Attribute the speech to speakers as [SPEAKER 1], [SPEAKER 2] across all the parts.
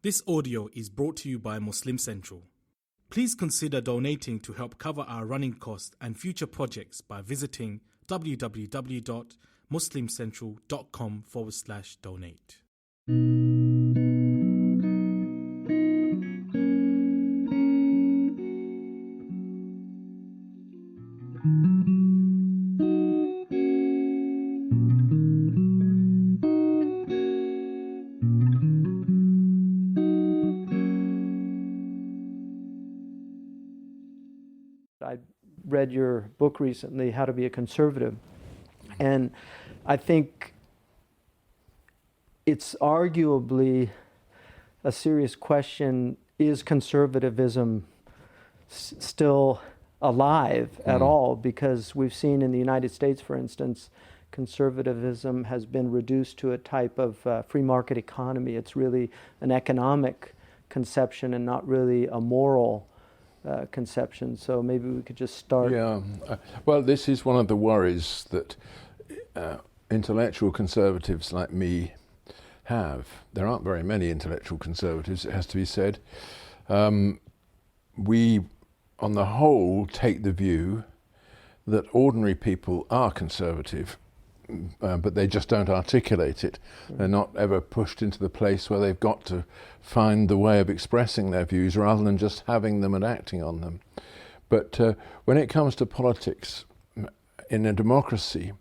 [SPEAKER 1] This audio is brought to you by Muslim Central. Please consider donating to help cover our running costs and future projects by visiting www.muslimcentral.com/donate.
[SPEAKER 2] I read your book recently, How to Be a Conservative, and I think it's arguably a serious question: is conservatism still alive at all? Because we've seen in the United States, for instance, conservatism has been reduced to a type of free market economy. It's really an economic conception and not really a moral conception. So maybe we could just start.
[SPEAKER 3] Yeah, well, this is one of the worries that intellectual conservatives like me have. There aren't very many intellectual conservatives, it has to be said. We, on the whole, take the view that ordinary people are conservative, but they just don't articulate it. They're not ever pushed into the place where they've got to find the way of expressing their views rather than just having them and acting on them. But when it comes to politics, in a democracy,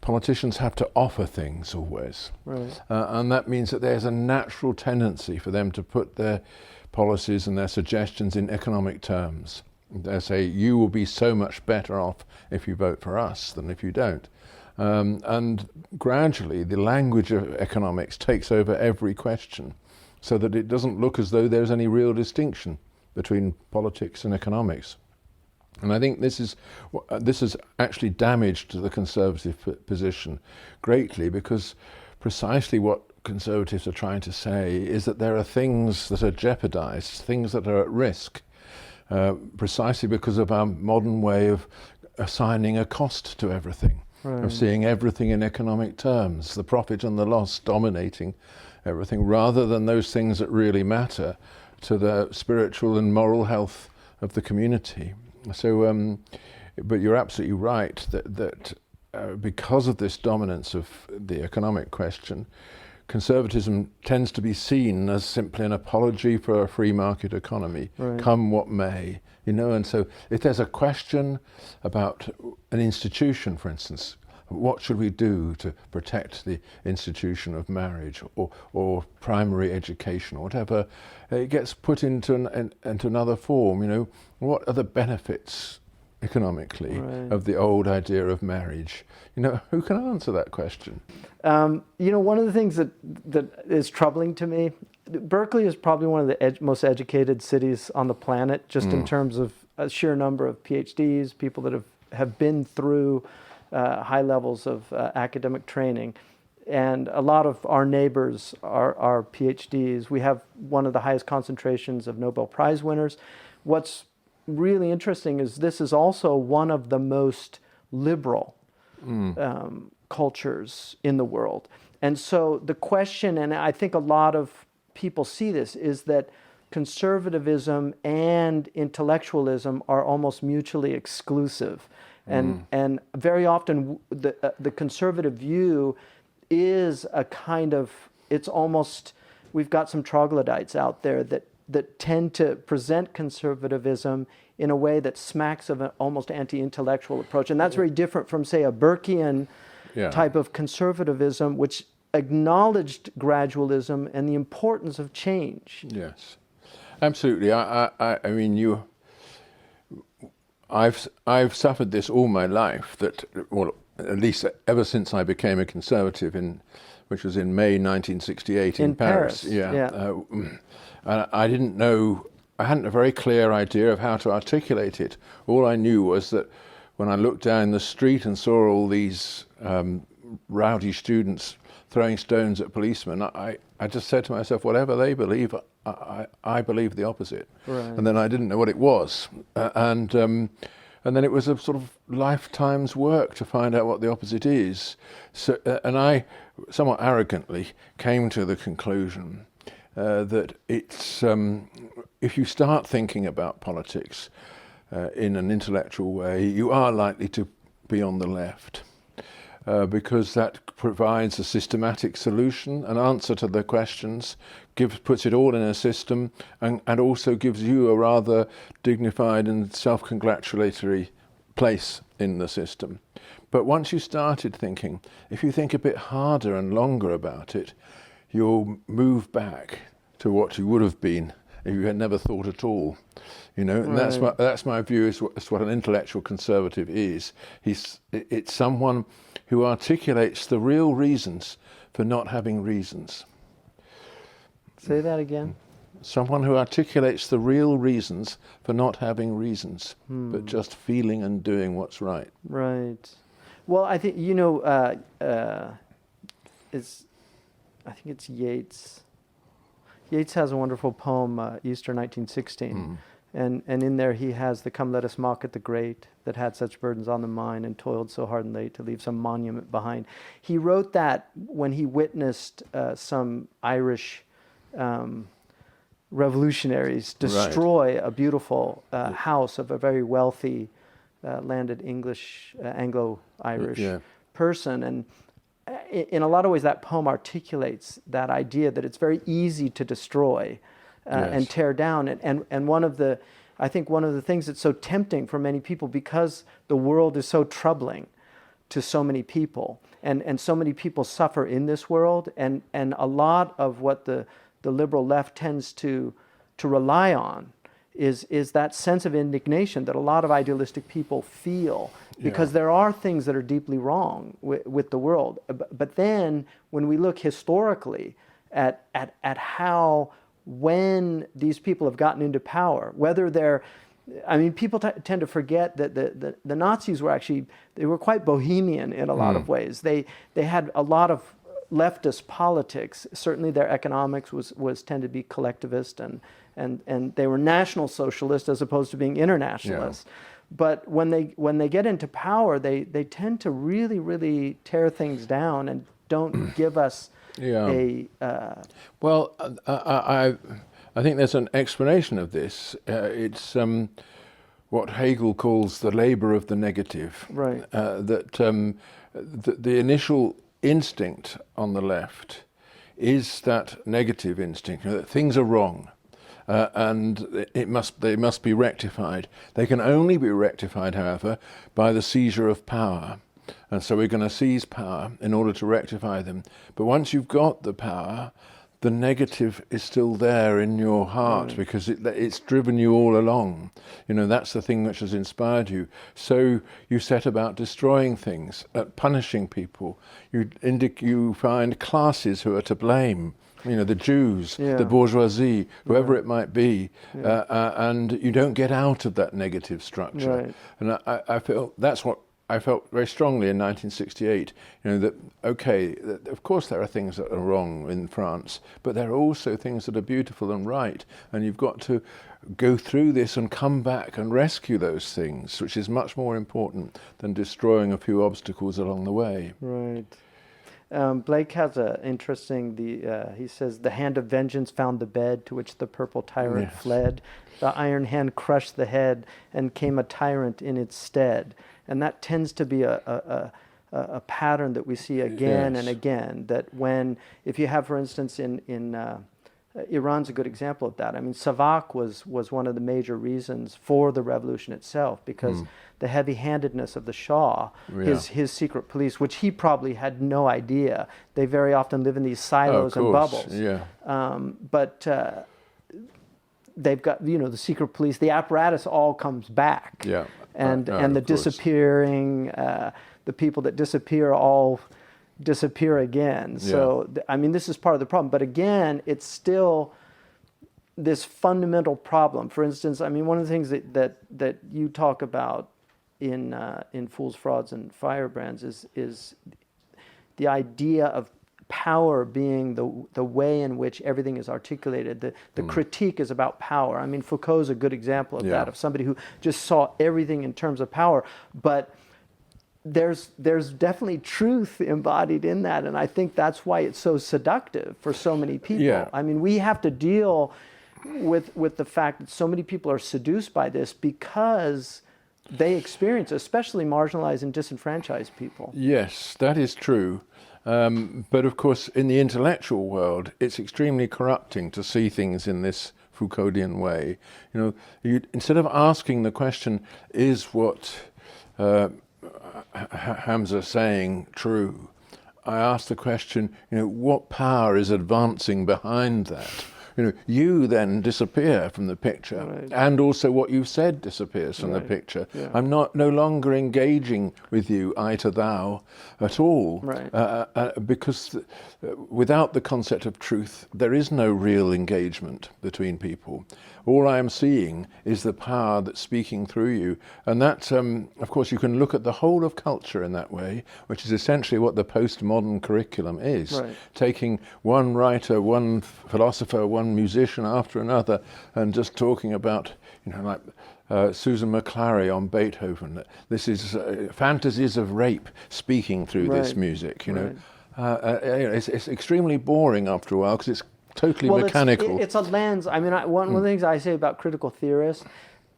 [SPEAKER 3] politicians have to offer things always.
[SPEAKER 2] Right.
[SPEAKER 3] And that means that there's a natural tendency for them to put their policies and their suggestions in economic terms. They say, you will be so much better off if you vote for us than if you don't. And gradually the language of economics takes over every question, so that it doesn't look as though there's any real distinction between politics and economics. And I think this has actually damaged the conservative position greatly, because precisely what conservatives are trying to say is that there are things that are jeopardized, things that are at risk, precisely because of our modern way of assigning a cost to everything. Right. Of seeing everything in economic terms, the profit and the loss dominating everything, rather than those things that really matter to the spiritual and moral health of the community. So, but you're absolutely right that because of this dominance of the economic question, conservatism tends to be seen as simply an apology for a free market economy, right, come what may. You know, and so if there's a question about an institution, for instance, what should we do to protect the institution of marriage or primary education or whatever, it gets put into another form. You know, what are the benefits economically, right, of the old idea of marriage? You know, who can answer that question?
[SPEAKER 2] You know, one of the things that is troubling to me, Berkeley is probably one of the most educated cities on the planet, just in terms of a sheer number of PhDs, people that have been through high levels of academic training. And a lot of our neighbors are PhDs. We have one of the highest concentrations of Nobel Prize winners. What's really interesting is this is also one of the most liberal cultures in the world. And so the question, and I think a lot of people see this, is that conservatism and intellectualism are almost mutually exclusive. And very often the conservative view is a kind of, it's almost, we've got some troglodytes out there that tend to present conservatism in a way that smacks of an almost anti-intellectual approach. And that's very different from, say, a Burkean type of conservatism, which acknowledged gradualism and the importance of change.
[SPEAKER 3] Yes, absolutely. I mean, I've suffered this all my life, that, well, at least ever since I became a conservative, which was in May 1968 in Paris. I didn't know, I hadn't a very clear idea of how to articulate it. All I knew was that when I looked down the street and saw all these rowdy students throwing stones at policemen, I just said to myself, whatever they believe, I believe the opposite. Right. And then I didn't know what it was. And then it was a sort of lifetime's work to find out what the opposite is. So, and I, somewhat arrogantly, came to the conclusion that it's if you start thinking about politics in an intellectual way, you are likely to be on the left. Because that provides a systematic solution, an answer to the questions, puts it all in a system, and also gives you a rather dignified and self-congratulatory place in the system. But once you started thinking, if you think a bit harder and longer about it, you'll move back to what you would have been if you had never thought at all. You know, and that's my view. Is what an intellectual conservative is. It's someone who articulates the real reasons for not having reasons.
[SPEAKER 2] Say that again.
[SPEAKER 3] Someone who articulates the real reasons for not having reasons, but just feeling and doing what's right.
[SPEAKER 2] Right. Well, I think I think it's Yeats. Yeats has a wonderful poem, Easter 1916. And in there he has the "Come let us mock at the great that had such burdens on the mind and toiled so hard and late to leave some monument behind." He wrote that when he witnessed some Irish revolutionaries destroy a beautiful house of a very wealthy landed English, Anglo-Irish person. And in a lot of ways that poem articulates that idea that it's very easy to destroy and tear down. And I think one of the things that's so tempting for many people, because the world is so troubling to so many people, and so many people suffer in this world, and a lot of what the liberal left tends to rely on is that sense of indignation that a lot of idealistic people feel, because there are things that are deeply wrong with the world. But then when we look historically at how, when these people have gotten into power, whether they're, people tend to forget that the Nazis were actually, they were quite bohemian in a lot of ways. They had a lot of leftist politics. Certainly their economics was tended to be collectivist, and they were national socialists as opposed to being internationalists. But when they get into power, they tend to really, really tear things down and don't give us
[SPEAKER 3] Well, I think there's an explanation of this. It's what Hegel calls the labor of the negative.
[SPEAKER 2] Right.
[SPEAKER 3] That the initial instinct on the left is that negative instinct, that things are wrong. And they must be rectified. They can only be rectified, however, by the seizure of power. And so we're going to seize power in order to rectify them. But once you've got the power, the negative is still there in your heart, because it's driven you all along. That's the thing which has inspired you. So you set about destroying things, punishing people. You find classes who are to blame. The Jews, the bourgeoisie, whoever it might be, and you don't get out of that negative structure.
[SPEAKER 2] Right.
[SPEAKER 3] And I feel that's what I felt very strongly in 1968. That of course there are things that are wrong in France, but there are also things that are beautiful and right, and you've got to go through this and come back and rescue those things, which is much more important than destroying a few obstacles along the way.
[SPEAKER 2] Right. Blake has an interesting, he says, "The hand of vengeance found the bed to which the purple tyrant fled. The iron hand crushed the head, and came a tyrant in its stead." And that tends to be a pattern that we see again and again, that if you have, for instance, in Iran's a good example of that. Savak was one of the major reasons for the revolution itself, because the heavy-handedness of the Shah, his secret police, which he probably had no idea. They very often live in these silos and bubbles. But they've got, the secret police, the apparatus all comes back. And the disappearing, the people that disappear all disappear again. So, this is part of the problem. But again, it's still this fundamental problem. For instance, one of the things that you talk about in Fools, Frauds, and Firebrands is the idea of power being the way in which everything is articulated. The critique is about power. Foucault's a good example of that, of somebody who just saw everything in terms of power. But there's definitely truth embodied in that, and I think that's why it's so seductive for so many people.
[SPEAKER 3] Yeah.
[SPEAKER 2] I mean, we have to deal with the fact that so many people are seduced by this because they experience, especially marginalized and disenfranchised people.
[SPEAKER 3] Yes, that is true. But of course, in the intellectual world, it's extremely corrupting to see things in this Foucauldian way. Instead of asking the question, is what Hamza saying true? I ask the question, what power is advancing behind that? You then disappear from the picture,
[SPEAKER 2] right.
[SPEAKER 3] and also what you've said disappears from
[SPEAKER 2] right.
[SPEAKER 3] the picture.
[SPEAKER 2] Yeah.
[SPEAKER 3] I'm no longer engaging with you, I to thou, at all,
[SPEAKER 2] right.
[SPEAKER 3] Because without the concept of truth, there is no real engagement between people. All I am seeing is the power that's speaking through you, and that, of course, you can look at the whole of culture in that way, which is essentially what the postmodern curriculum is,
[SPEAKER 2] right.
[SPEAKER 3] taking one writer, one philosopher, one musician after another, and just talking about, like Susan McClary on Beethoven. This is fantasies of rape speaking through
[SPEAKER 2] right.
[SPEAKER 3] this music.
[SPEAKER 2] right.
[SPEAKER 3] It's extremely boring after a while because it's totally
[SPEAKER 2] well,
[SPEAKER 3] mechanical.
[SPEAKER 2] It's a lens. I mean, one of the things I say about critical theorists,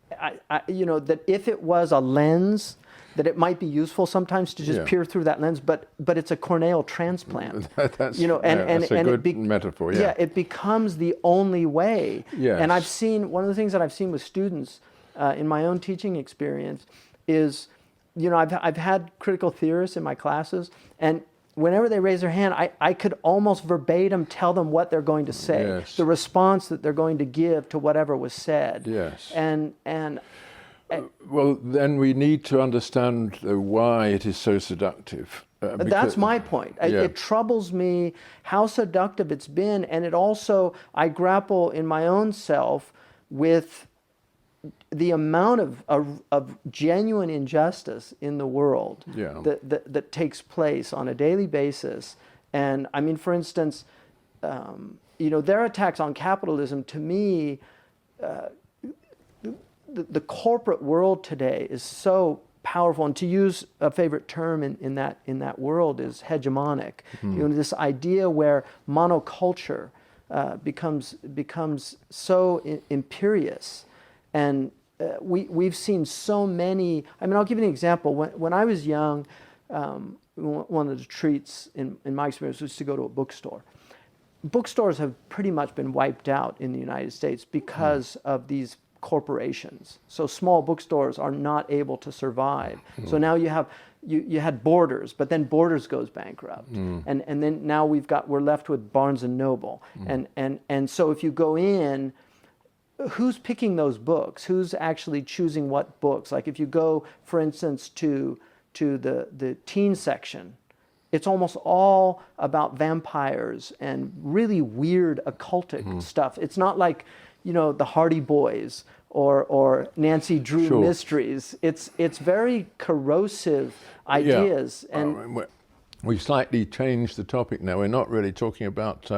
[SPEAKER 2] that if it was a lens, that it might be useful sometimes to just peer through that lens, but it's a corneal transplant.
[SPEAKER 3] That's a good metaphor. Yeah.
[SPEAKER 2] It becomes the only way.
[SPEAKER 3] Yes.
[SPEAKER 2] And I've seen one of the things that I've seen with students in my own teaching experience is, I've had critical theorists in my classes, and whenever they raise their hand, I could almost verbatim tell them what they're going to say,
[SPEAKER 3] yes.
[SPEAKER 2] the response that they're going to give to whatever was said.
[SPEAKER 3] Yes.
[SPEAKER 2] And
[SPEAKER 3] well, then we need to understand why it is so seductive.
[SPEAKER 2] That's my point. It troubles me how seductive it's been, and it also, I grapple in my own self with the amount of genuine injustice in the world that takes place on a daily basis. And I mean, for instance, their attacks on capitalism, to me, the corporate world today is so powerful, and to use a favorite term in that world is hegemonic. Mm-hmm. This idea where monoculture becomes so imperious. And we've seen so many. I mean, I'll give you an example. When I was young, one of the treats in my experience was to go to a bookstore. Bookstores have pretty much been wiped out in the United States because of these corporations. So small bookstores are not able to survive. So now you had Borders, but then Borders goes bankrupt, and then now we're left with Barnes and Noble, and so if you go in, who's picking those books? Who's actually choosing what books? Like if you go, for instance, to the teen section, it's almost all about vampires and really weird occultic stuff. It's not like, the Hardy Boys or Nancy Drew mysteries. It's very corrosive ideas. And
[SPEAKER 3] we slightly changed the topic now. We're not really talking about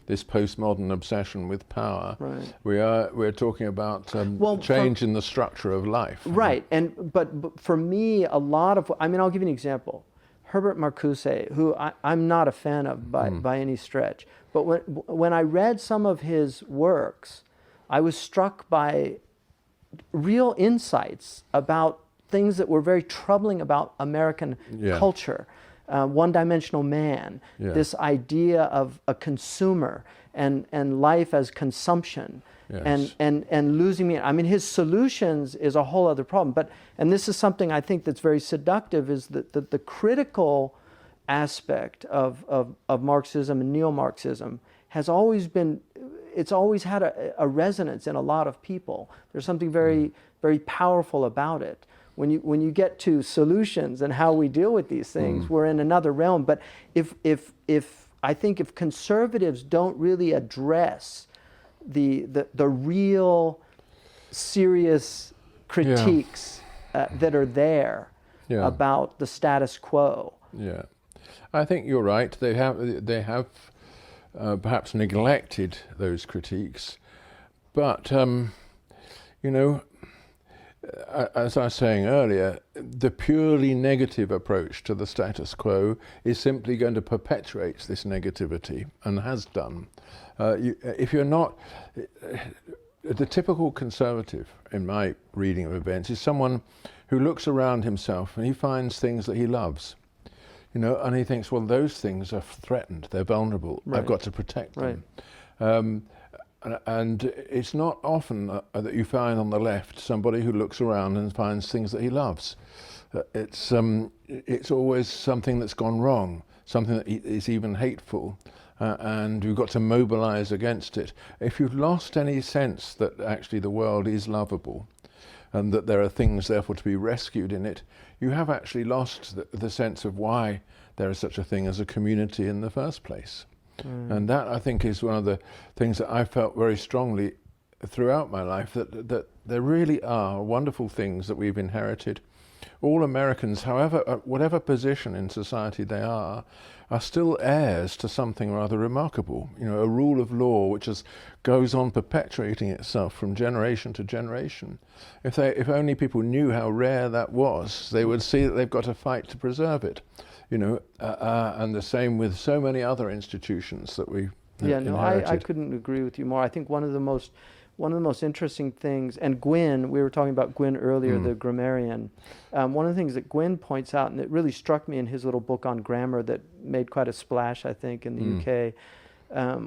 [SPEAKER 3] this postmodern obsession with power.
[SPEAKER 2] Right.
[SPEAKER 3] We're talking about change in the structure of life.
[SPEAKER 2] Right. But for me, a lot of, I'll give you an example. Herbert Marcuse, who I'm not a fan of by any stretch, but when I read some of his works, I was struck by real insights about things that were very troubling about American culture. One-dimensional man, this idea of a consumer and life as consumption, and losing meaning. I mean, his solutions is a whole other problem. And this is something I think that's very seductive, is that the critical aspect of Marxism and neo-Marxism has always been, it's always had a resonance in a lot of people. There's something very, very powerful about it. When you get to solutions and how we deal with these things, we're in another realm. But if I think if conservatives don't really address the real serious critiques that are there about the status quo.
[SPEAKER 3] Yeah, I think you're right. They have perhaps neglected those critiques, but as I was saying earlier, the purely negative approach to the status quo is simply going to perpetuate this negativity, and has done. If you're not, the typical conservative, in my reading of events, is someone who looks around himself and he finds things that he loves, and he thinks, well, those things are threatened, they're vulnerable,
[SPEAKER 2] Right.
[SPEAKER 3] I've got to protect them.
[SPEAKER 2] Right.
[SPEAKER 3] And it's not often that you find on the left somebody who looks around and finds things that he loves. It's always something that's gone wrong, something that is even hateful, and you've got to mobilize against it. If you've lost any sense that actually the world is lovable and that there are things therefore to be rescued in it, you have actually lost the sense of why there is such a thing as a community in the first place. And that, I think, is one of the things that I felt very strongly throughout my life, that there really are wonderful things that we've inherited. All Americans, however, whatever position in society they are still heirs to something rather remarkable. A rule of law which goes on perpetuating itself from generation to generation. If only people knew how rare that was, they would see that they've got to fight to preserve it. And the same with so many other institutions that we inherited.
[SPEAKER 2] I couldn't agree with you more. I think one of the most interesting things, and Gwynne, we were talking about Gwynne earlier, the grammarian. One of the things that Gwynne points out, and it really struck me in his little book on grammar that made quite a splash, I think, in the UK.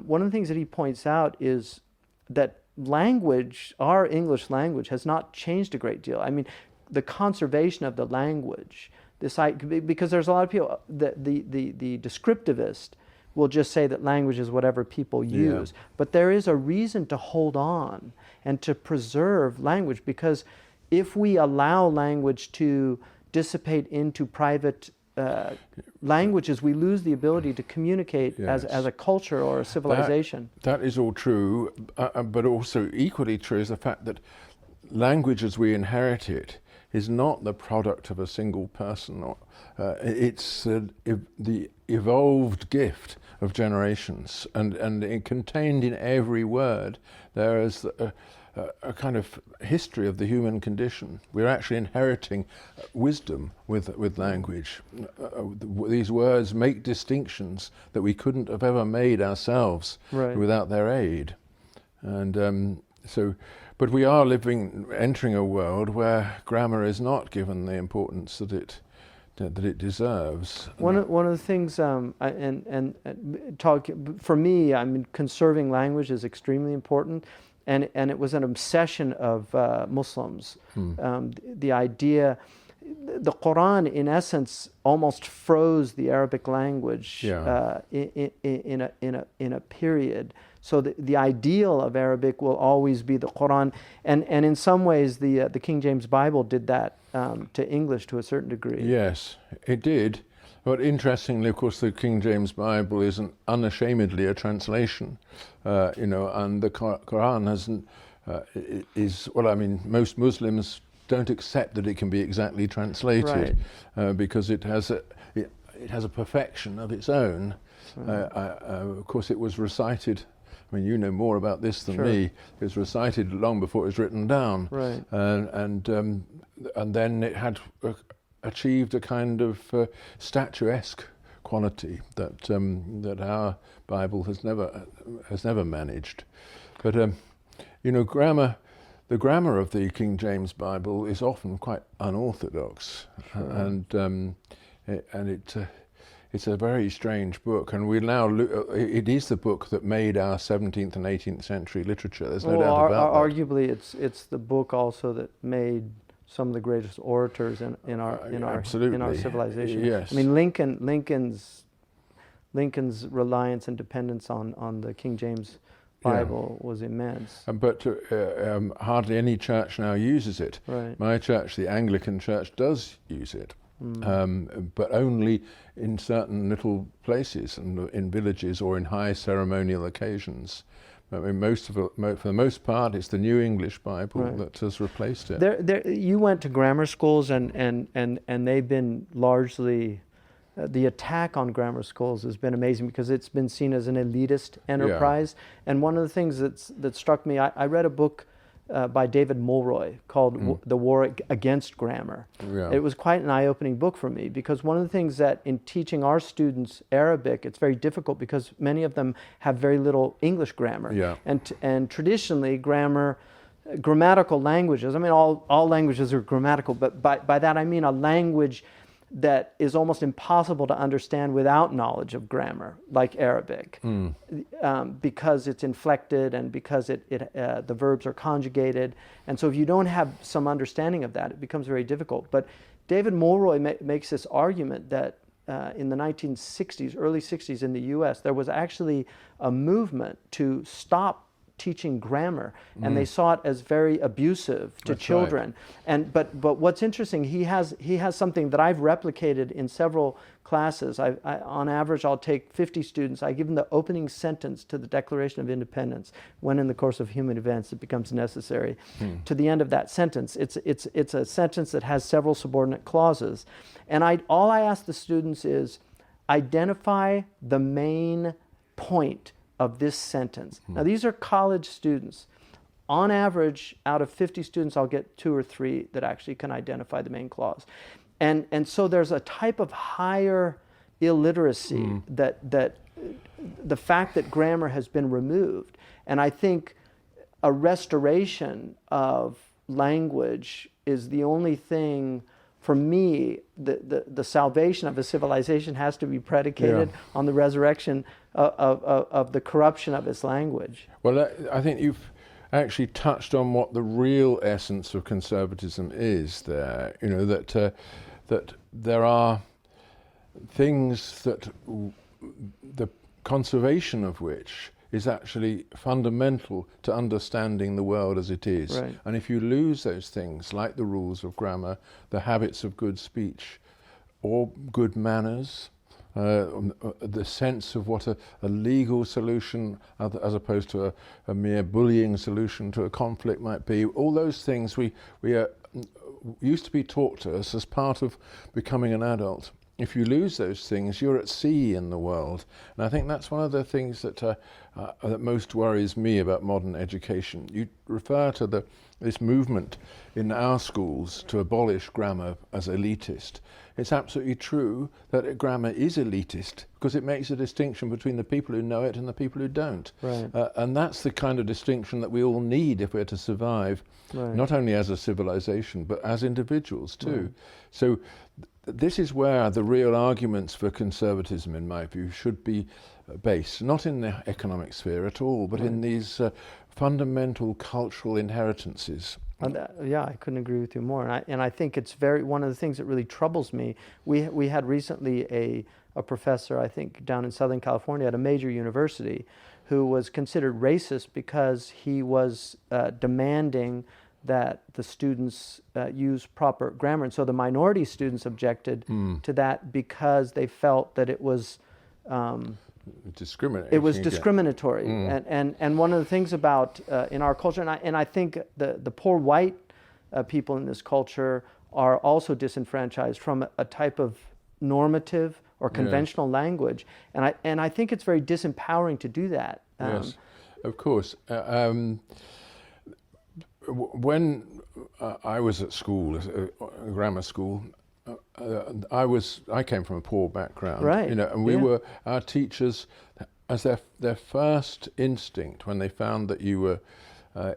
[SPEAKER 2] One of the things that he points out is that language, our English language, has not changed a great deal. I mean, the conservation of the language, because there's a lot of people, the descriptivist will just say that language is whatever people use. But there is a reason to hold on and to preserve language, because if we allow language to dissipate into private languages, we lose the ability to communicate as a culture or a civilization.
[SPEAKER 3] That is all true, but also equally true is the fact that language as we inherit it is not the product of a single person. It's the evolved gift of generations, and contained in every word there is a kind of history of the human condition. We're actually inheriting wisdom with language. These words make distinctions that we couldn't have ever made ourselves without their aid. And but we are entering a world where grammar is not given the importance that it deserves.
[SPEAKER 2] One of the things, for me, I mean, conserving language is extremely important, and it was an obsession of Muslims. The idea, the Quran, in essence, almost froze the Arabic language in a period. So the ideal of Arabic will always be the Quran, and in some ways the King James Bible did that to English to a certain degree.
[SPEAKER 3] Yes, it did. But interestingly, of course, the King James Bible is unashamedly a translation, and the Quran most Muslims don't accept that it can be exactly translated, because it has a perfection of its own. Of course, it was recited. I mean, you know more about this than me. It was recited long before it was written down, and then it had achieved a kind of statuesque quality that our Bible has never managed. But grammar. The grammar of the King James Bible is often quite unorthodox, and it's a very strange book, and it is the book that made our 17th and 18th century literature. There's no doubt about that.
[SPEAKER 2] Arguably, it's the book also that made some of the greatest orators in our civilization.
[SPEAKER 3] Yes.
[SPEAKER 2] I mean, Lincoln's reliance and dependence on the King James Bible was immense.
[SPEAKER 3] But hardly any church now uses it. My church, the Anglican Church, does use it. But only in certain little places and in villages or in high ceremonial occasions. I mean, for the most part, it's the New English Bible that has replaced it.
[SPEAKER 2] You went to grammar schools, and they've been largely. The attack on grammar schools has been amazing because it's been seen as an elitist enterprise. And one of the things that struck me, I read a book by David Mulroy called The War Against Grammar.
[SPEAKER 3] Yeah.
[SPEAKER 2] It was quite an eye-opening book for me, because one of the things that in teaching our students Arabic, it's very difficult because many of them have very little English grammar.
[SPEAKER 3] Yeah.
[SPEAKER 2] And traditionally grammatical languages, I mean all languages are grammatical, but by that I mean a language that is almost impossible to understand without knowledge of grammar, like Arabic, because it's inflected and because the verbs are conjugated. And so if you don't have some understanding of that, it becomes very difficult. But David Mulroy makes this argument that in the 1960s, early 60s in the US, there was actually a movement to stop teaching grammar, and they saw it as very abusive to children. And but what's interesting, he has something that I've replicated in several classes. I on average I'll take 50 students. I give them the opening sentence to the Declaration of Independence, when in the course of human events it becomes necessary, to the end of that sentence. It's a sentence that has several subordinate clauses, and all I ask the students is identify the main point of this sentence. Now these are college students. On average, out of 50 students, I'll get 2 or 3 that actually can identify the main clause. And so there's a type of higher illiteracy that the fact that grammar has been removed. And I think a restoration of language is the only thing. For me, the salvation of a civilization has to be predicated on the resurrection of the corruption of its language.
[SPEAKER 3] Well, I think you've actually touched on what the real essence of conservatism is there. You know, that there are things that the conservation of which is actually fundamental to understanding the world as it is.
[SPEAKER 2] Right.
[SPEAKER 3] And if you lose those things, like the rules of grammar, the habits of good speech, or good manners, the sense of what a legal solution as opposed to a mere bullying solution to a conflict might be, all those things we used to be taught to us as part of becoming an adult. If you lose those things, you're at sea in the world. And I think that's one of the things that most worries me about modern education. You refer to this movement in our schools to abolish grammar as elitist. It's absolutely true that grammar is elitist because it makes a distinction between the people who know it and the people who don't.
[SPEAKER 2] Right.
[SPEAKER 3] And that's the kind of distinction that we all need if we're to survive, not only as a civilization, but as individuals too.
[SPEAKER 2] Right.
[SPEAKER 3] So this is where the real arguments for conservatism, in my view, should be based, not in the economic sphere at all, but in these fundamental cultural inheritances.
[SPEAKER 2] Yeah, I couldn't agree with you more. And I think it's one of the things that really troubles me. We had recently a professor, I think, down in Southern California at a major university who was considered racist because he was demanding that the students use proper grammar. And so the minority students objected to that because they felt that it was
[SPEAKER 3] discriminatory.
[SPEAKER 2] It was discriminatory. And one of the things about in our culture, and I think the poor white people in this culture are also disenfranchised from a type of normative or conventional language. And I think it's very disempowering to do that.
[SPEAKER 3] Yes, of course. When I was at school, grammar school, I came from a poor background,
[SPEAKER 2] right?
[SPEAKER 3] You know, and we were, our teachers, as their first instinct when they found that you were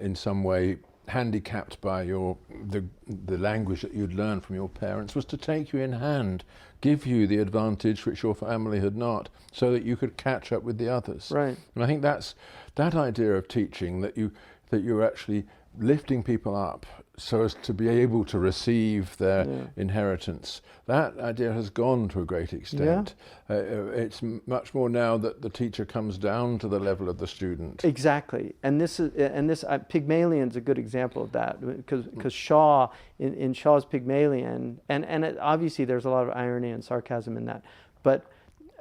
[SPEAKER 3] in some way handicapped by the language that you'd learned from your parents, was to take you in hand, give you the advantage which your family had not, so that you could catch up with the others.
[SPEAKER 2] Right.
[SPEAKER 3] And I think that's that idea of teaching, that you're actually lifting people up so as to be able to receive their inheritance. That idea has gone to a great extent. It's much more now that the teacher comes down to the level of the student.
[SPEAKER 2] Exactly, and this Pygmalion's a good example of that, because Shaw in Shaw's Pygmalion, and obviously there's a lot of irony and sarcasm in that, but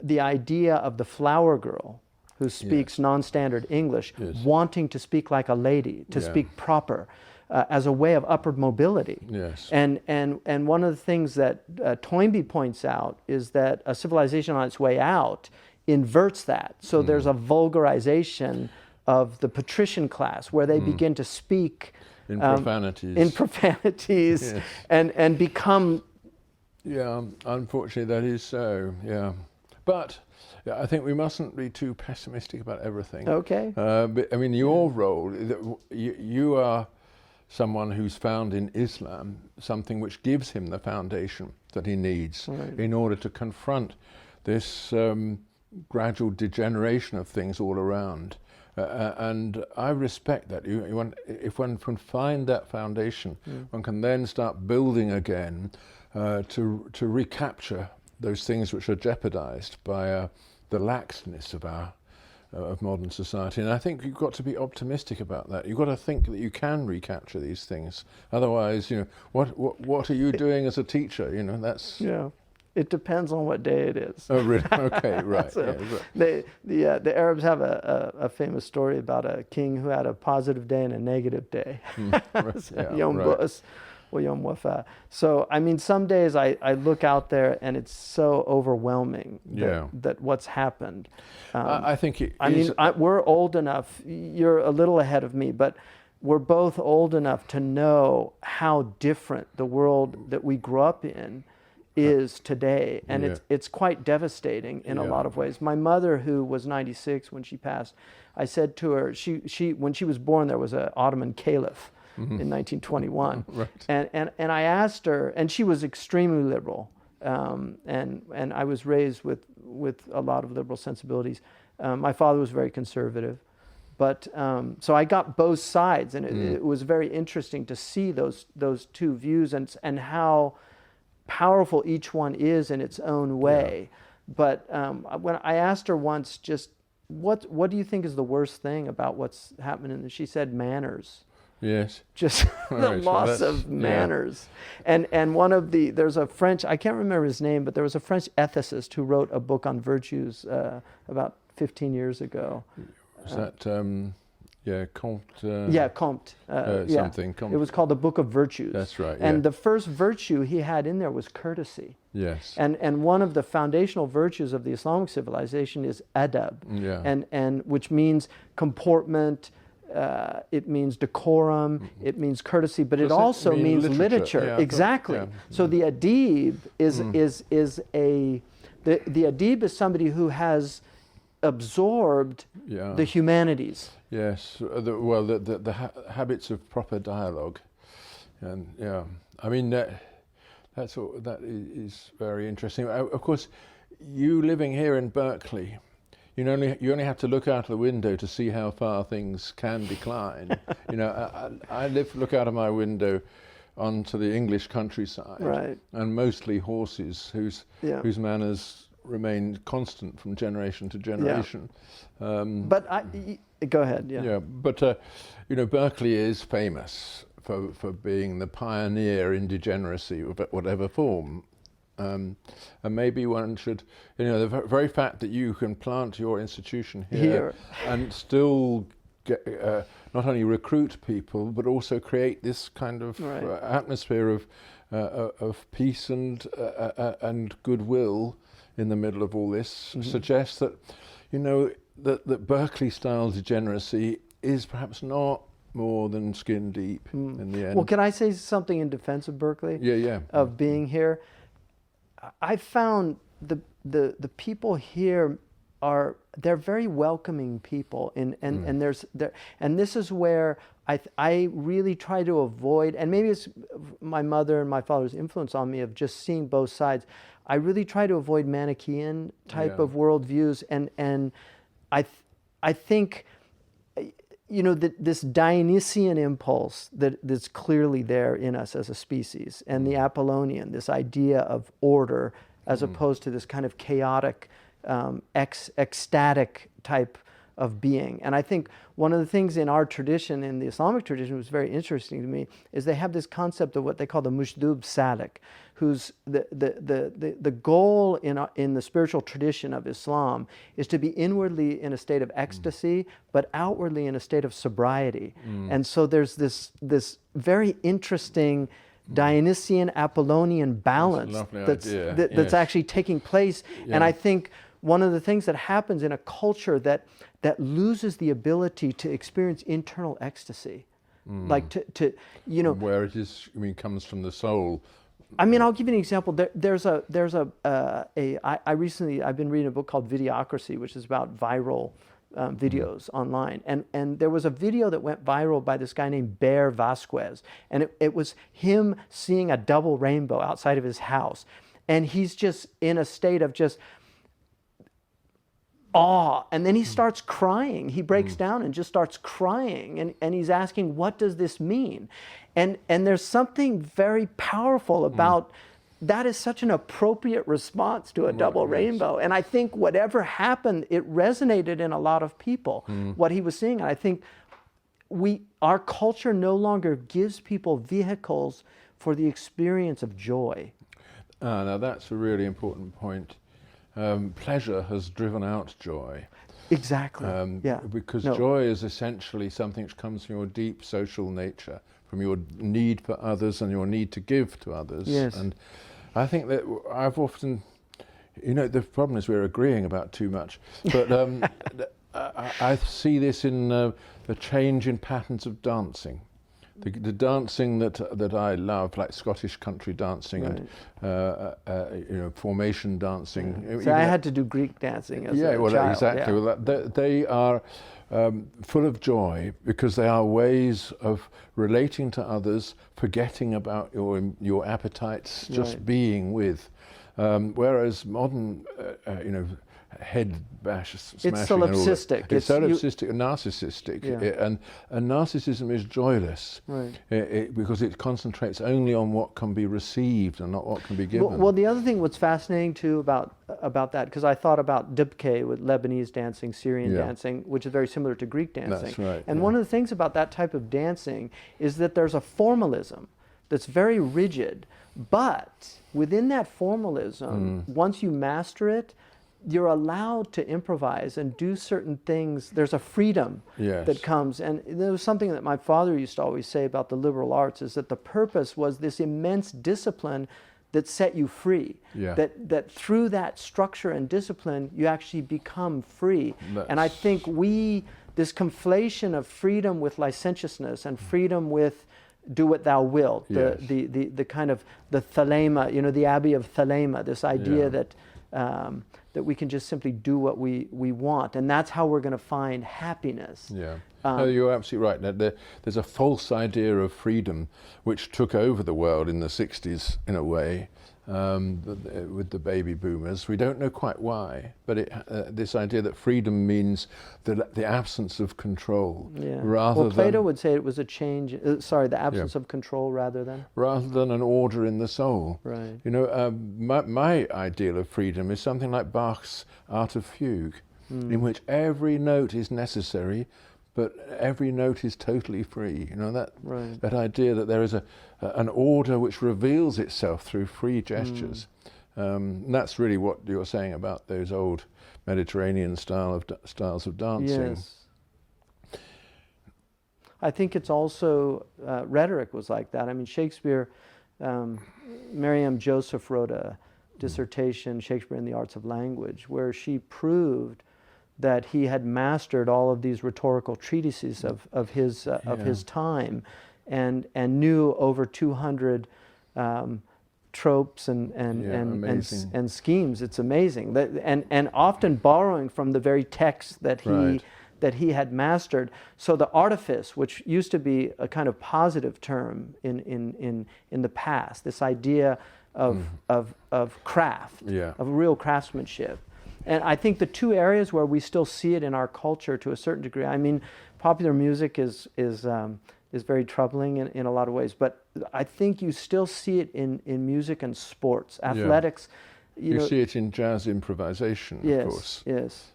[SPEAKER 2] the idea of the flower girl who speaks non-standard English, wanting to speak like a lady, to speak proper, as a way of upward mobility.
[SPEAKER 3] Yes.
[SPEAKER 2] And one of the things that Toynbee points out is that a civilization on its way out inverts that. So there's a vulgarization of the patrician class, where they begin to speak
[SPEAKER 3] in profanities.
[SPEAKER 2] Yes. and become.
[SPEAKER 3] Yeah, unfortunately that is so, yeah. But I think we mustn't be too pessimistic about everything.
[SPEAKER 2] Okay.
[SPEAKER 3] But, I mean, your role, you are someone who's found in Islam something which gives him the foundation that he needs in order to confront this gradual degeneration of things all around. And I respect that. If one can find that foundation, one can then start building again to recapture those things which are jeopardized by the laxness of modern society. And I think you've got to be optimistic about that. You've got to think that you can recapture these things. Otherwise, what are you doing as a teacher? That's...
[SPEAKER 2] Yeah. It depends on what day it is.
[SPEAKER 3] Oh, really? Okay, right.
[SPEAKER 2] So
[SPEAKER 3] Yeah, right.
[SPEAKER 2] the Arabs have a famous story about a king who had a positive day and a negative day.
[SPEAKER 3] Right.
[SPEAKER 2] Yom Bu'as or Yom Wafa. So, I mean, some days I look out there and it's so overwhelming that what's happened.
[SPEAKER 3] I think it
[SPEAKER 2] I
[SPEAKER 3] is...
[SPEAKER 2] mean, we're old enough, you're a little ahead of me, but we're both old enough to know how different the world that we grew up in is today, and it's quite devastating in a lot of ways. My mother, who was 96 when she passed, I said to her, she when she was born, there was an Ottoman caliph in 1921, and I asked her, and she was extremely liberal, and I was raised with a lot of liberal sensibilities. My father was very conservative, but so I got both sides, and it was very interesting to see those two views and how powerful each one is in its own way. But when I asked her once, just what do you think is the worst thing about what's happening? And she said manners.
[SPEAKER 3] Yes.
[SPEAKER 2] Just the loss of manners. And there's a French, I can't remember his name, but there was a French ethicist who wrote a book on virtues about 15 years ago.
[SPEAKER 3] Was that Comte?
[SPEAKER 2] Comte.
[SPEAKER 3] Something. Comte.
[SPEAKER 2] It was called the Book of Virtues.
[SPEAKER 3] That's right.
[SPEAKER 2] And the first virtue he had in there was courtesy.
[SPEAKER 3] Yes.
[SPEAKER 2] And one of the foundational virtues of the Islamic civilization is adab.
[SPEAKER 3] Yeah.
[SPEAKER 2] And which means comportment. It means decorum. It means courtesy, but it also means literature.
[SPEAKER 3] Yeah,
[SPEAKER 2] exactly. Yeah. So the adib is the adib is somebody who has absorbed the humanities.
[SPEAKER 3] Yes, the habits of proper dialogue, and I mean that is very interesting. Of course, you living here in Berkeley, you only have to look out the window to see how far things can decline. I look out of my window onto the English countryside, and mostly horses whose manners remain constant from generation to generation.
[SPEAKER 2] Go ahead.
[SPEAKER 3] But Berkeley is famous for being the pioneer in degeneracy of whatever form, and maybe one should, the very fact that you can plant your institution here. And still get, not only recruit people but also create this kind of atmosphere of peace and goodwill in the middle of all this suggests that that Berkeley-style degeneracy is perhaps not more than skin deep in the end.
[SPEAKER 2] Well, can I say something in defense of Berkeley?
[SPEAKER 3] Yeah.
[SPEAKER 2] Of being here, I found the people here they're very welcoming people, and this is where I really try to avoid, and maybe it's my mother and my father's influence on me of just seeing both sides. I really try to avoid Manichaean type of worldviews, and I think this Dionysian impulse that's clearly there in us as a species, and the Apollonian, this idea of order as opposed to this kind of chaotic, ecstatic type of being. And I think one of the things in our tradition, in the Islamic tradition, was very interesting to me, is they have this concept of what they call the mushdub salik, who's the goal in the spiritual tradition of Islam is to be inwardly in a state of ecstasy, but outwardly in a state of sobriety. And so there's this very interesting Dionysian Apollonian balance that's actually taking place. And I think one of the things that happens in a culture that that loses the ability to experience internal ecstasy. Like to
[SPEAKER 3] where it is, comes from the soul.
[SPEAKER 2] I mean, I'll give you an example. I've been reading a book called Videocracy, which is about viral videos online. And there was a video that went viral by this guy named Bear Vasquez. And it was him seeing a double rainbow outside of his house. And he's just in a state of just awe. And then he starts crying. He breaks down and just starts crying. And he's asking, what does this mean? And there's something very powerful about that. Is such an appropriate response to a double rainbow. And I think whatever happened, it resonated in a lot of people, what he was seeing. And I think our culture no longer gives people vehicles for the experience of joy.
[SPEAKER 3] Now that's a really important point. Pleasure has driven out joy.
[SPEAKER 2] Exactly.
[SPEAKER 3] Because joy is essentially something which comes from your deep social nature, from your need for others and your need to give to others.
[SPEAKER 2] Yes.
[SPEAKER 3] And I think that I've often, the problem is we're agreeing about too much, but I see this in the change in patterns of dancing. The dancing that I love, like Scottish country dancing and formation dancing.
[SPEAKER 2] So I had to do Greek dancing as a child.
[SPEAKER 3] Exactly.
[SPEAKER 2] Yeah.
[SPEAKER 3] Well, they are full of joy because they are ways of relating to others, forgetting about your appetites, just being with. Whereas modern, head bash smashing.
[SPEAKER 2] It's solipsistic.
[SPEAKER 3] It's solipsistic and narcissistic. And narcissism is joyless because it concentrates only on what can be received and not what can be given.
[SPEAKER 2] Well, the other thing what's fascinating too about that, because I thought about Dibke with Lebanese dancing, Syrian dancing, which is very similar to Greek dancing.
[SPEAKER 3] That's right.
[SPEAKER 2] And one of the things about that type of dancing is that there's a formalism that's very rigid, but within that formalism, once you master it, you're allowed to improvise and do certain things. There's a freedom that comes. And there was something that my father used to always say about the liberal arts, is that the purpose was this immense discipline that set you free. That through that structure and discipline, you actually become free. And I think this conflation of freedom with licentiousness and freedom with do what thou wilt, the kind of the thelema, the Abbey of Thelema, this idea that we can just simply do what we want, and that's how we're going to find happiness.
[SPEAKER 3] No, you're absolutely right. Now, there's a false idea of freedom which took over the world in the 60s in a way, with the baby boomers. We don't know quite why, but this idea that freedom means the absence of control.
[SPEAKER 2] Plato would say it was a change, the absence of control rather than
[SPEAKER 3] an order in the soul.
[SPEAKER 2] Right.
[SPEAKER 3] My ideal of freedom is something like Bach's Art of Fugue, in which every note is necessary, but every note is totally free. That idea that there is an order which reveals itself through free gestures. That's really what you're saying about those old Mediterranean styles of dancing.
[SPEAKER 2] Yes. I think it's also rhetoric was like that. I mean, Shakespeare, Miriam Joseph wrote a dissertation, Shakespeare and the Arts of Language, where she proved that he had mastered all of these rhetorical treatises of his time, and knew over 200 tropes and schemes. It's amazing, and often borrowing from the very text that he had mastered. So the artifice, which used to be a kind of positive term in the past, this idea of craft, of real craftsmanship. And I think the two areas where we still see it in our culture to a certain degree, I mean, popular music is very troubling in a lot of ways, but I think you still see it in music and sports, athletics.
[SPEAKER 3] You see it in jazz improvisation, of course.
[SPEAKER 2] Yes.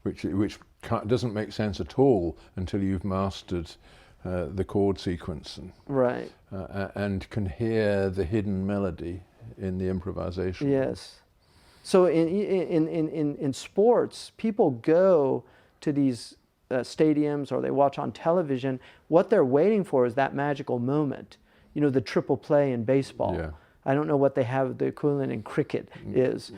[SPEAKER 3] Which doesn't make sense at all until you've mastered the chord sequence and can hear the hidden melody in the improvisation.
[SPEAKER 2] Yes. So in sports, people go to these stadiums or they watch on television. What they're waiting for is that magical moment. The triple play in baseball. I don't know what they have the equivalent in cricket is.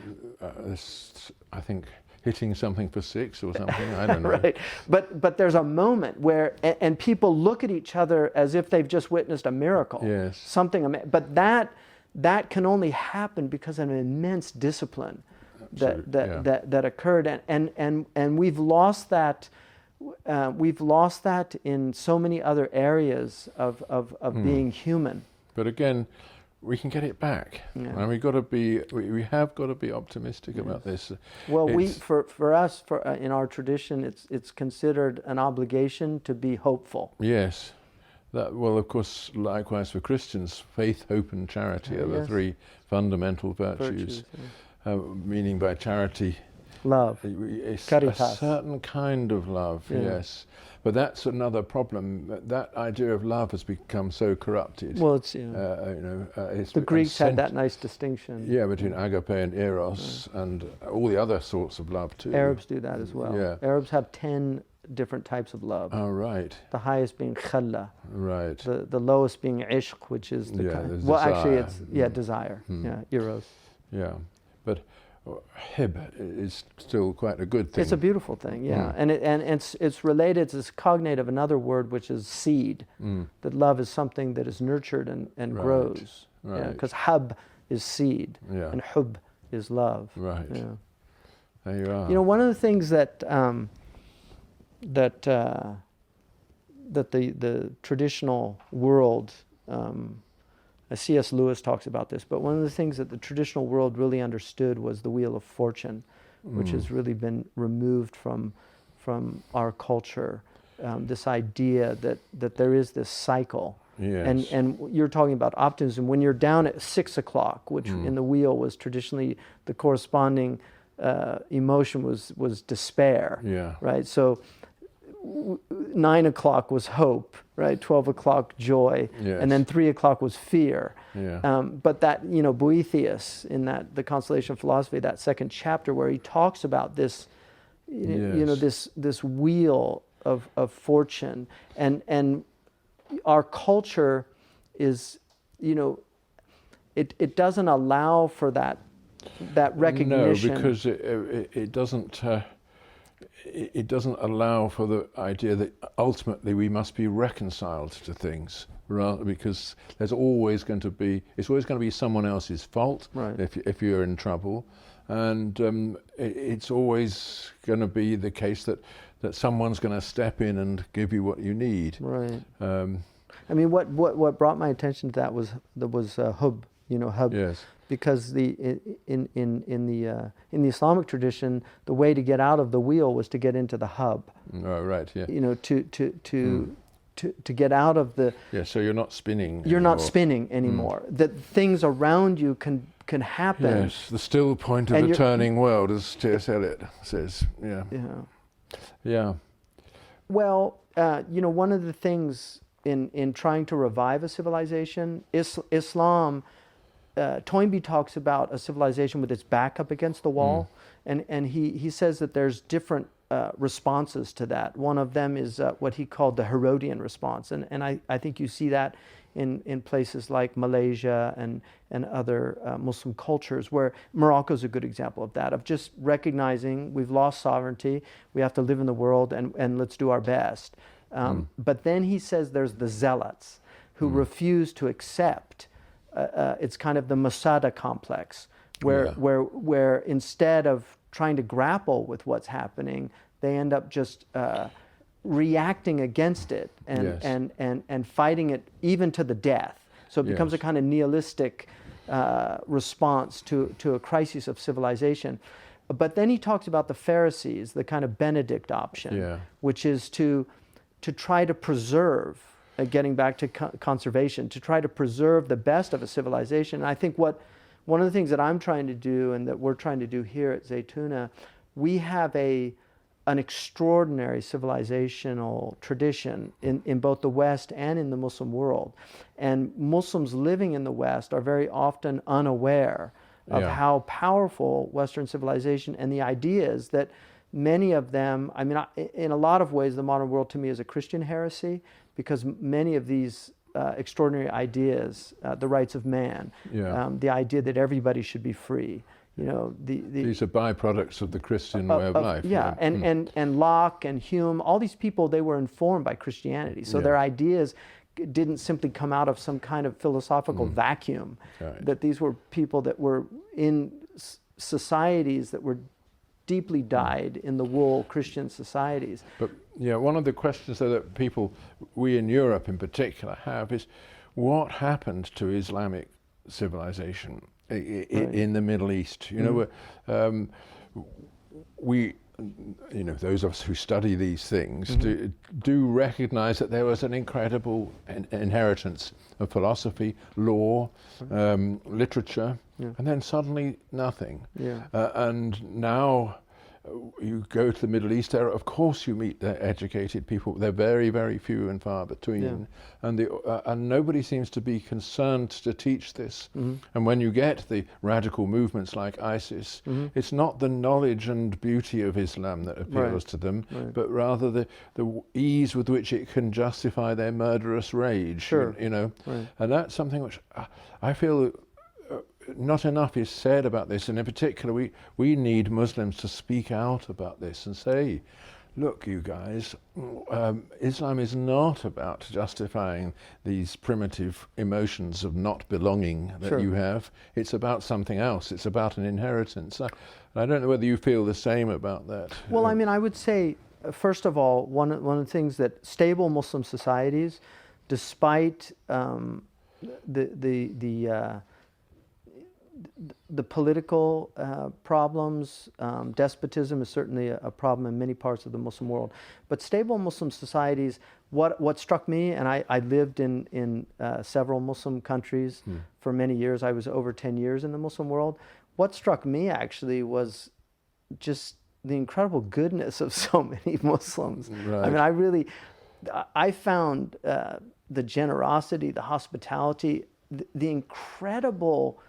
[SPEAKER 3] I think hitting something for 6 or something. I don't know.
[SPEAKER 2] Right. But there's a moment where, and people look at each other as if they've just witnessed a miracle.
[SPEAKER 3] Yes.
[SPEAKER 2] But that can only happen because of an immense discipline that occurred, and we've lost that. We've lost that in so many other areas of being human.
[SPEAKER 3] But again, we can get it back, and we have got to be optimistic about this.
[SPEAKER 2] Well, for us in our tradition, it's considered an obligation to be hopeful.
[SPEAKER 3] Yes, well, of course, likewise for Christians, faith, hope, and charity are the 3 fundamental virtues. Meaning by charity,
[SPEAKER 2] love,
[SPEAKER 3] it's
[SPEAKER 2] caritas.
[SPEAKER 3] A certain kind of love, yes. But that's another problem. That idea of love has become so corrupted.
[SPEAKER 2] Well, it's
[SPEAKER 3] it's
[SPEAKER 2] the Greeks had that nice distinction.
[SPEAKER 3] Yeah, between agape and eros, and all the other sorts of love too.
[SPEAKER 2] Arabs do that as well.
[SPEAKER 3] Yeah.
[SPEAKER 2] Arabs have 10 different types of love.
[SPEAKER 3] Oh, right.
[SPEAKER 2] The highest being khalla.
[SPEAKER 3] Right.
[SPEAKER 2] The lowest being ishq, which is the
[SPEAKER 3] well,
[SPEAKER 2] actually it's desire. Eros.
[SPEAKER 3] Yeah, but hib is still quite a good thing.
[SPEAKER 2] It's a beautiful thing, and it's related. It's cognate of another word, which is seed. That love is something that is nurtured and grows.
[SPEAKER 3] Right.
[SPEAKER 2] Because hab is seed, and hub is love.
[SPEAKER 3] Right.
[SPEAKER 2] Yeah.
[SPEAKER 3] There you are.
[SPEAKER 2] You know, one of the things that the traditional world. C.S. Lewis talks about this, but one of the things that the traditional world really understood was the wheel of fortune, which has really been removed from our culture. This idea that there is this cycle, and you're talking about optimism. When you're down at 6 o'clock, which in the wheel was traditionally the corresponding emotion was despair, right? So 9 o'clock was hope, right? 12 o'clock joy, and then 3 o'clock was fear. But that, Boethius in the Constellation of Philosophy, that second chapter where he talks about this, this wheel of fortune, and our culture is, it doesn't allow for that recognition.
[SPEAKER 3] No, because it doesn't. It doesn't allow for the idea that ultimately we must be reconciled to things, rather, because it's always going to be someone else's fault,
[SPEAKER 2] right,
[SPEAKER 3] if you're in trouble, and it's always going to be the case that someone's going to step in and give you what you need.
[SPEAKER 2] Right. I mean, what brought my attention to that was hub. Hub. Yes. Because in the Islamic tradition, the way to get out of the wheel was to get into the hub.
[SPEAKER 3] Oh, right. Yeah.
[SPEAKER 2] To get out of the.
[SPEAKER 3] Yeah. So you're not spinning.
[SPEAKER 2] You're not spinning anymore. That things around you can happen.
[SPEAKER 3] Yes. The still point of the turning world, as T.S. Eliot says. Yeah.
[SPEAKER 2] Yeah.
[SPEAKER 3] Yeah.
[SPEAKER 2] Well, one of the things in trying to revive a civilization, Islam. Toynbee talks about a civilization with its back up against the wall, and he says that there's different responses to that. One of them is what he called the Herodian response, and I think you see that in places like Malaysia and other Muslim cultures, where Morocco is a good example of that, of just recognizing we've lost sovereignty, we have to live in the world, and let's do our best. But then he says there's the zealots who refuse to accept. It's kind of the Masada complex, where instead of trying to grapple with what's happening, they end up just reacting against it and fighting it even to the death. So it becomes a kind of nihilistic response to a crisis of civilization. But then he talks about the Pharisees, the kind of Benedict option, which is to try to preserve. Getting back to conservation, to try to preserve the best of a civilization. And I think one of the things that I'm trying to do and that we're trying to do here at Zaytuna, we have an extraordinary civilizational tradition in both the West and in the Muslim world. And Muslims living in the West are very often unaware of how powerful Western civilization and the ideas that many of them, in a lot of ways, the modern world to me is a Christian heresy, because many of these extraordinary ideas, the rights of man, the idea that everybody should be free, You know,
[SPEAKER 3] these are byproducts of the Christian way of life.
[SPEAKER 2] Yeah, and Locke and Hume, all these people, they were informed by Christianity. So their ideas didn't simply come out of some kind of philosophical vacuum.
[SPEAKER 3] Right.
[SPEAKER 2] That these were people that were in societies that were deeply dyed in the wool Christian societies.
[SPEAKER 3] But yeah, one of the questions that people, we in Europe in particular, have is what happened to Islamic civilization in the Middle East? You know, we, you know, those of us who study these things do recognize that there was an incredible inheritance of philosophy, law, literature, and then suddenly nothing. And now you go to the Middle East, there, of course you meet the educated people. They're very, very few and far between. And nobody seems to be concerned to teach this. And when you get the radical movements like ISIS, it's not the knowledge and beauty of Islam that appeals to them, but rather the ease with which it can justify their murderous rage. You know, and that's something which I feel not enough is said about this, and in particular we need Muslims to speak out about this and say, look, you guys, Islam is not about justifying these primitive emotions of not belonging that you have. It's about something else. It's about an inheritance. I don't know whether you feel the same about that.
[SPEAKER 2] Well, I mean, I would say, first of all, one of the things that stable Muslim societies, despite the political problems, despotism is certainly a problem in many parts of the Muslim world. But stable Muslim societies, what struck me, and I lived in several Muslim countries for many years. I was over 10 years in the Muslim world. What struck me actually was just the incredible goodness of so many Muslims. I mean, I found the generosity, the hospitality, the incredible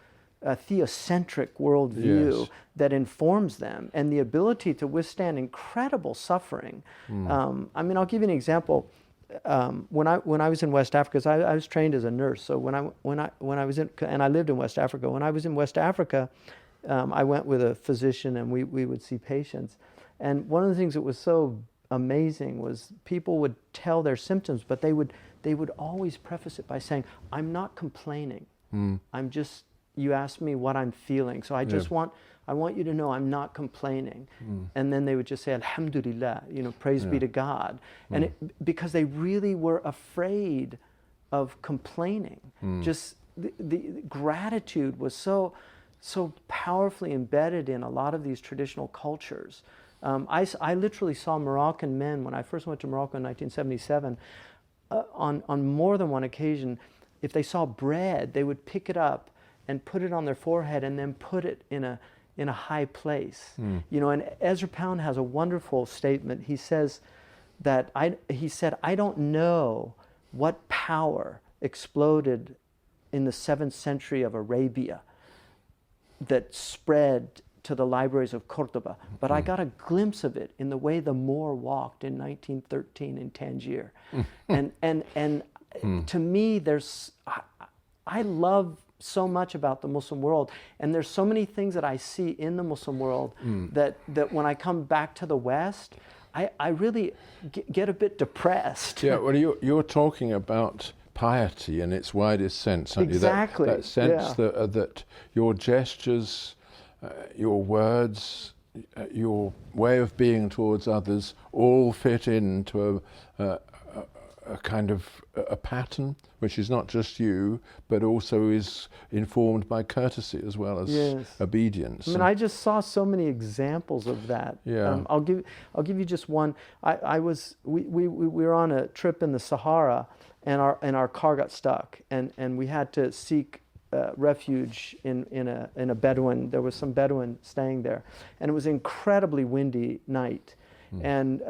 [SPEAKER 2] theocentric worldview that informs them, and the ability to withstand incredible suffering. I mean, I'll give you an example. When I was in West Africa, 'cause I was trained as a nurse, so when I was in, and I lived in West Africa. When I was in West Africa, I went with a physician, and we would see patients. And one of the things that was so amazing was people would tell their symptoms, but they would always preface it by saying, "I'm not complaining. I'm just, you asked me what I'm feeling, so I just want you to know I'm not complaining." And then they would just say, "Alhamdulillah," you know, praise be to God. And because they really were afraid of complaining. Just the gratitude was so powerfully embedded in a lot of these traditional cultures. I literally saw Moroccan men when I first went to Morocco in 1977. On more than one occasion, if they saw bread, they would pick it up and put it on their forehead and then put it in a high place. You know, and Ezra Pound has a wonderful statement. He says that I don't know what power exploded in the 7th century of Arabia that spread to the libraries of Cordoba, but I got a glimpse of it in the way the Moor walked in 1913 in Tangier. And to me, I love so much about the Muslim world, and there's so many things that I see in the Muslim world that when I come back to the West, I really get a bit depressed.
[SPEAKER 3] Yeah, well, you're talking about piety in its widest sense, aren't you?
[SPEAKER 2] Exactly.
[SPEAKER 3] That sense that your gestures, your words, your way of being towards others all fit into a kind of a pattern, which is not just you, but also is informed by courtesy as well as obedience.
[SPEAKER 2] I mean, I just saw so many examples of that. I'll give you just one. We were on a trip in the Sahara, and our car got stuck, and we had to seek refuge in a Bedouin. There was some Bedouin staying there, and it was an incredibly windy night, and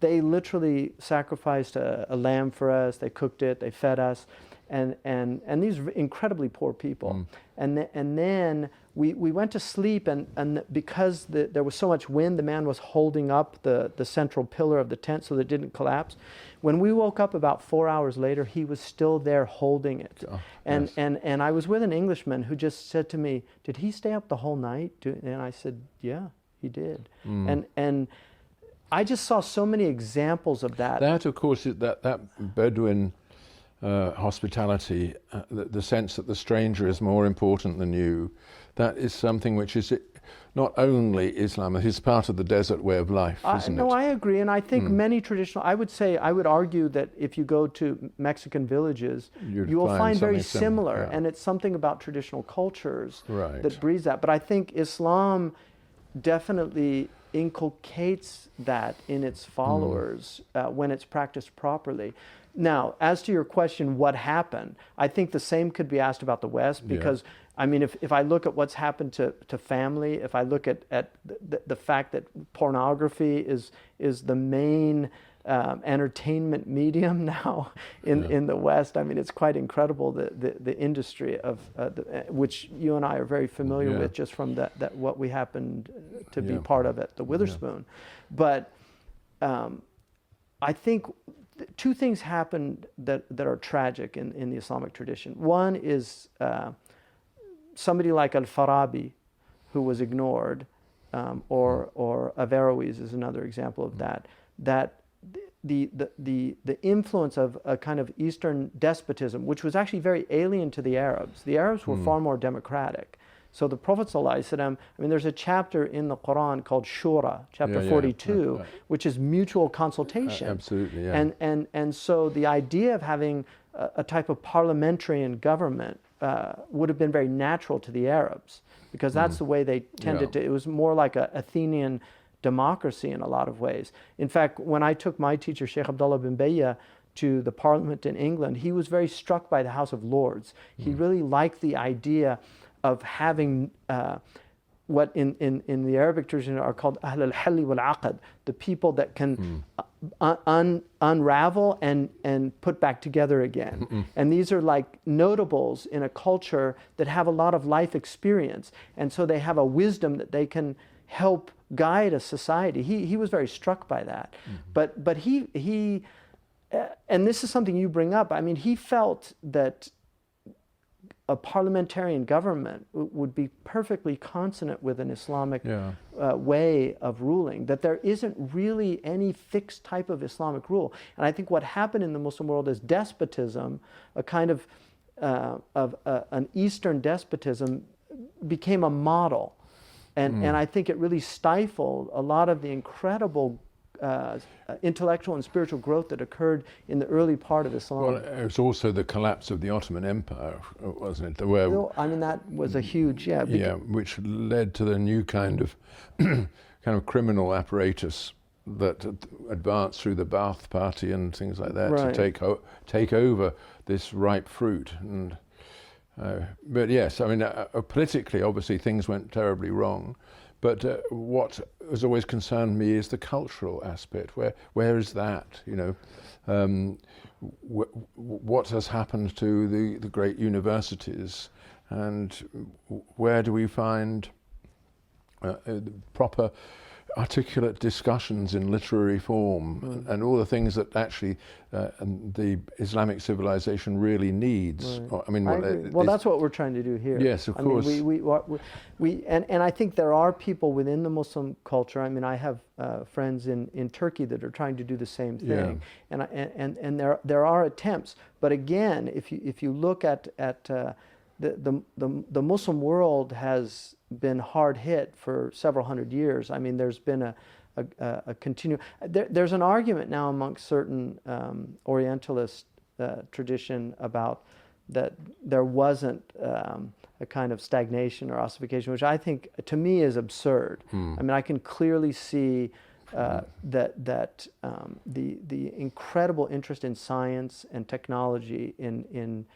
[SPEAKER 2] they literally sacrificed a lamb for us. They cooked it. They fed us, and these are incredibly poor people. And then we went to sleep, and because there was so much wind, the man was holding up the central pillar of the tent so that it didn't collapse. When we woke up about 4 hours later, he was still there holding it.
[SPEAKER 3] Oh,
[SPEAKER 2] and,
[SPEAKER 3] yes.
[SPEAKER 2] and I was with an Englishman who just said to me, "Did he stay up the whole night?" And I said, "Yeah, he did." And I just saw so many examples of that.
[SPEAKER 3] That, of course, is that Bedouin hospitality, the sense that the stranger is more important than you, that is something which is not only Islam, it is part of the desert way of life, isn't it?
[SPEAKER 2] No, I agree, and I think many traditional, I would argue that if you go to Mexican villages, you will find very similar, and it's something about traditional cultures that breeds that. But I think Islam definitely inculcates that in its followers when it's practiced properly. Now, as to your question, what happened? I think the same could be asked about the West, because I mean, if I look at what's happened to family, if I look at the fact that pornography is the main entertainment medium now in the West, I mean, it's quite incredible the industry of which you and I are very familiar with just from that what we happened to be part of at the Witherspoon. But I think two things happened that are tragic in the Islamic tradition. One is somebody like Al-Farabi, who was ignored, or Averroes is another example of that. That the influence of a kind of Eastern despotism, which was actually very alien to the Arabs. The Arabs were far more democratic. So the Prophet ﷺ, I mean, there's a chapter in the Quran called Shura, chapter 42, which is mutual consultation.
[SPEAKER 3] Absolutely, yeah.
[SPEAKER 2] And so the idea of having a type of parliamentarian government would have been very natural to the Arabs, because that's the way they tended to. It was more like a Athenian democracy in a lot of ways. In fact, when I took my teacher, Sheikh Abdullah bin Bayya, to the parliament in England, he was very struck by the House of Lords. He really liked the idea of having what in the Arabic tradition are called Ahl al-Halli wal-Aqd, the people that can unravel and put back together again. And these are like notables in a culture that have a lot of life experience, and so they have a wisdom that they can help guide a society. He was very struck by that. But he and this is something you bring up, I mean, he felt that a parliamentarian government would be perfectly consonant with an Islamic way of ruling, that there isn't really any fixed type of Islamic rule. And I think what happened in the Muslim world is despotism, a kind of an Eastern despotism, became a model. And I think it really stifled a lot of the incredible intellectual and spiritual growth that occurred in the early part of Islam.
[SPEAKER 3] Well, it was also the collapse of the Ottoman Empire, wasn't it?
[SPEAKER 2] I mean, that was a huge,
[SPEAKER 3] which led to the new kind of criminal apparatus that advanced through the Ba'ath Party and things like that to take over this ripe fruit. And but yes, I mean, politically, obviously, things went terribly wrong. But what has always concerned me is the cultural aspect. Where is that? You know, what has happened to the great universities, and where do we find proper, articulate discussions in literary form, and all the things that actually the Islamic civilization really needs. I mean,
[SPEAKER 2] well, that's what we're trying to do here.
[SPEAKER 3] Yes, of course.
[SPEAKER 2] We and I think there are people within the Muslim culture. I mean, I have friends in Turkey that are trying to do the same thing, and there are attempts. But again, if you look at the Muslim world has been hard hit for several hundred years. I mean, there's been a continual. There's an argument now amongst certain Orientalist tradition about that there wasn't a kind of stagnation or ossification, which I think, to me, is absurd. I mean, I can clearly see that the incredible interest in science and technology in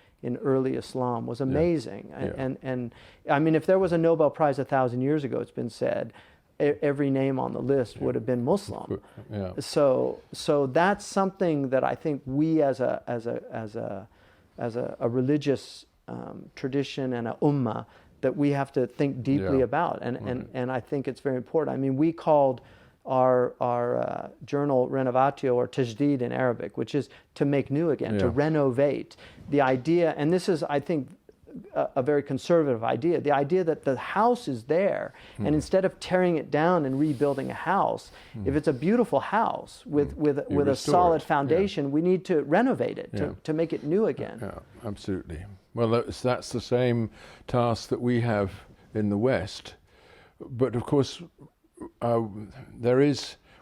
[SPEAKER 2] early Islam was amazing. And I mean, if there was a Nobel Prize 1,000 years ago, it's been said, every name on the list would have been Muslim.
[SPEAKER 3] Yeah.
[SPEAKER 2] So that's something that I think we as a religious tradition and a ummah that we have to think deeply about, and I think it's very important. I mean, we called our journal Renovatio, or Tajdid in Arabic, which is to make new again, to renovate. The idea, and this is, I think, a very conservative idea, the idea that the house is there, and instead of tearing it down and rebuilding a house, if it's a beautiful house with a solid foundation, we need to renovate it, to make it new again.
[SPEAKER 3] Yeah, absolutely. Well, that's the same task that we have in the West, but of course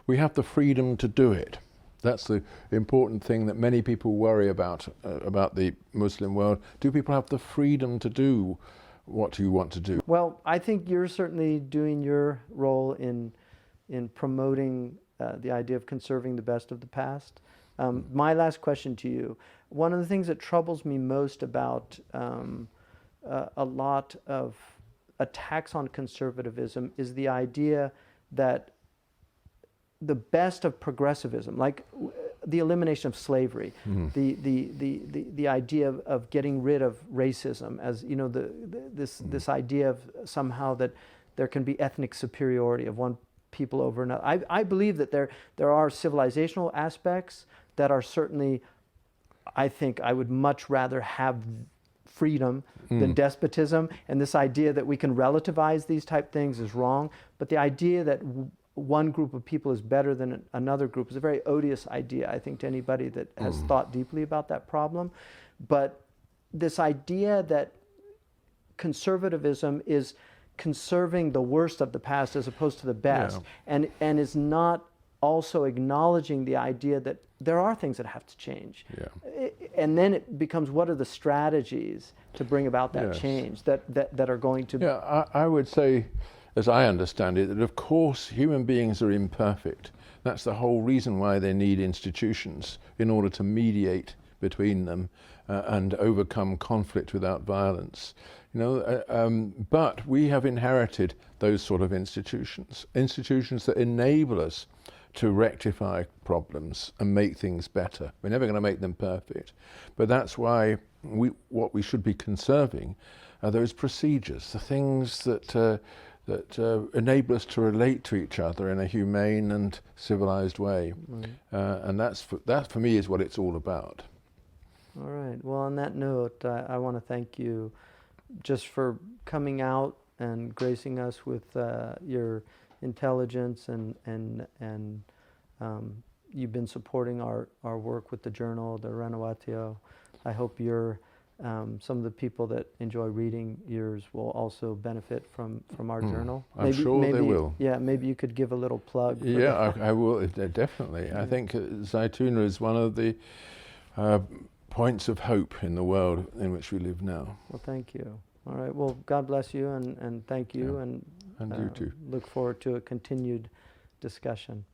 [SPEAKER 3] we have the freedom to do it. That's the important thing that many people worry about the Muslim world. Do people have the freedom to do what you want to do?
[SPEAKER 2] Well, I think you're certainly doing your role in promoting the idea of conserving the best of the past. My last question to you: one of the things that troubles me most about a lot of attacks on conservatism is the idea that the best of progressivism, like the elimination of slavery, the idea of getting rid of racism, as you know, this idea of somehow that there can be ethnic superiority of one people over another. I believe that there are civilizational aspects that are certainly, I think I would much rather have freedom than despotism, and this idea that we can relativize these type things is wrong. But the idea that one group of people is better than another group is a very odious idea, I think, to anybody that has thought deeply about that problem. But this idea that conservatism is conserving the worst of the past as opposed to the best, and is not also acknowledging the idea that there are things that have to change. And then it becomes, what are the strategies to bring about that change that are going to...
[SPEAKER 3] Yeah, I would say, as I understand it, that of course human beings are imperfect. That's the whole reason why they need institutions, in order to mediate between them and overcome conflict without violence. You know, but we have inherited those sort of institutions that enable us to rectify problems and make things better. We're never going to make them perfect, but that's why what we should be conserving are those procedures, the things that enable us to relate to each other in a humane and civilized way. And that for me is what it's all about.
[SPEAKER 2] All right. Well, on that note, I want to thank you just for coming out and gracing us with your intelligence, and you've been supporting our work with the journal, the Renovatio. I hope you're some of the people that enjoy reading yours will also benefit from our journal.
[SPEAKER 3] I'm sure they will.
[SPEAKER 2] Yeah, maybe you could give a little plug.
[SPEAKER 3] Yeah, I will, definitely. I think Zaytuna is one of the points of hope in the world in which we live now.
[SPEAKER 2] Well, thank you. All right. Well, God bless you, and thank you,
[SPEAKER 3] and you too.
[SPEAKER 2] Look forward to a continued discussion.